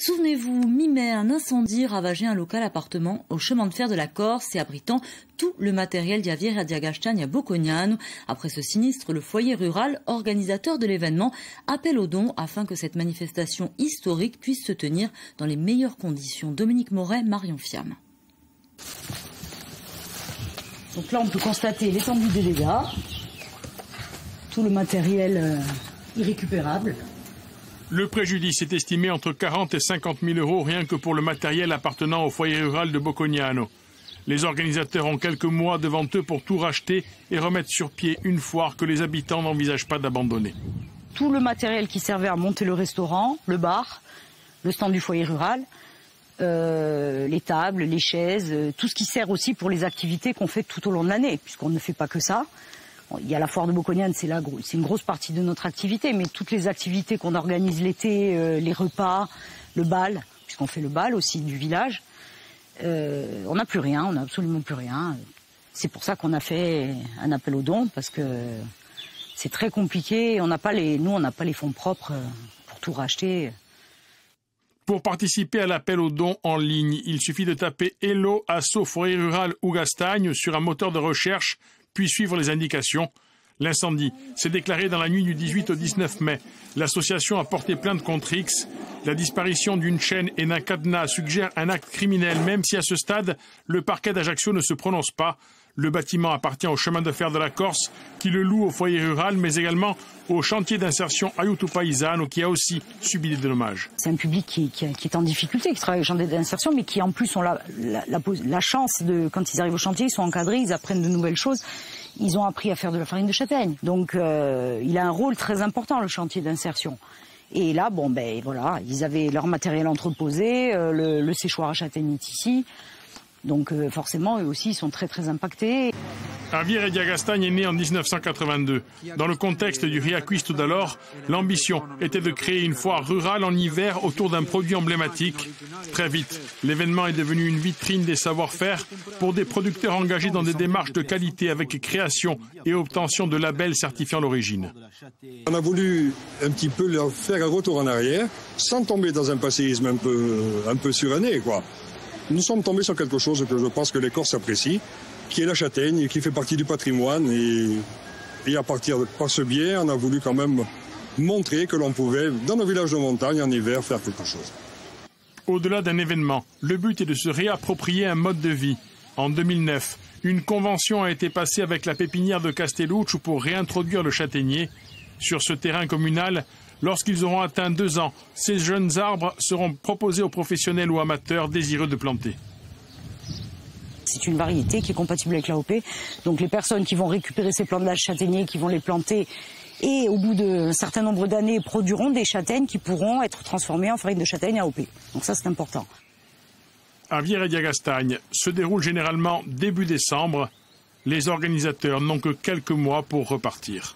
Souvenez-vous, mi-mai, un incendie ravageait un local appartement au chemin de fer de la Corse et abritant tout le matériel d'Javier Adiagastagne à Bocognano. Après ce sinistre, le foyer rural, organisateur de l'événement, appelle aux dons afin que cette manifestation historique puisse se tenir dans les meilleures conditions. Dominique Moret, Marion Fiam. Donc là, on peut constater l'étendue des dégâts, tout le matériel irrécupérable. Le préjudice est estimé entre 40 et 50 000 euros rien que pour le matériel appartenant au foyer rural de Bocognano. Les organisateurs ont quelques mois devant eux pour tout racheter et remettre sur pied une foire que les habitants n'envisagent pas d'abandonner. Tout le matériel qui servait à monter le restaurant, le bar, le stand du foyer rural, les tables, les chaises, tout ce qui sert aussi pour les activités qu'on fait tout au long de l'année, puisqu'on ne fait pas que ça. Il y a la foire de Bocognano, c'est une grosse partie de notre activité, mais toutes les activités qu'on organise l'été, les repas, le bal, puisqu'on fait le bal aussi du village, on n'a plus rien, on n'a absolument plus rien. C'est pour ça qu'on a fait un appel aux dons, parce que c'est très compliqué, on n'a pas les fonds propres pour tout racheter. Pour participer à l'appel aux dons en ligne, il suffit de taper Hello Asso Foyer Rural ou Gastagne sur un moteur de recherche, puis suivre les indications. L'incendie s'est déclaré dans la nuit du 18 au 19 mai. L'association a porté plainte contre X. La disparition d'une chaîne et d'un cadenas suggère un acte criminel, même si à ce stade, le parquet d'Ajaccio ne se prononce pas. Le bâtiment appartient au chemin de fer de la Corse, qui le loue au foyer rural, mais également au chantier d'insertion Aiuto Paesano, qui a aussi subi des dommages. C'est un public qui est en difficulté, qui travaille au chantier d'insertion, mais qui en plus ont la chance de, quand ils arrivent au chantier, ils sont encadrés, ils apprennent de nouvelles choses. Ils ont appris à faire de la farine de châtaigne. Donc il a un rôle très important, le chantier d'insertion. Et là, voilà, ils avaient leur matériel entreposé, le séchoir à châtaigne est ici. Donc forcément, eux aussi, ils sont très très impactés. Javier Adiagastagne est né en 1982. Dans le contexte du Riaquisto d'alors, l'ambition était de créer une foire rurale en hiver autour d'un produit emblématique. Très vite, l'événement est devenu une vitrine des savoir-faire pour des producteurs engagés dans des démarches de qualité avec création et obtention de labels certifiant l'origine. On a voulu un petit peu leur faire un retour en arrière, sans tomber dans un passéisme un peu suranné, quoi. Nous sommes tombés sur quelque chose que je pense que les Corses apprécient, qui est la châtaigne, qui fait partie du patrimoine. Et à partir de par ce biais, on a voulu quand même montrer que l'on pouvait, dans nos villages de montagne, en hiver, faire quelque chose. Au-delà d'un événement, le but est de se réapproprier un mode de vie. En 2009, une convention a été passée avec la pépinière de Castelluccio pour réintroduire le châtaignier. Sur ce terrain communal, lorsqu'ils auront atteint 2 ans, ces jeunes arbres seront proposés aux professionnels ou amateurs désireux de planter. C'est une variété qui est compatible avec l'AOP. Donc les personnes qui vont récupérer ces plantes-là châtaigniers, qui vont les planter, et au bout d'un certain nombre d'années, produiront des châtaignes qui pourront être transformées en farine de châtaigne AOP. Donc ça, c'est important. Javier Adiagastagne se déroule généralement début décembre. Les organisateurs n'ont que quelques mois pour repartir.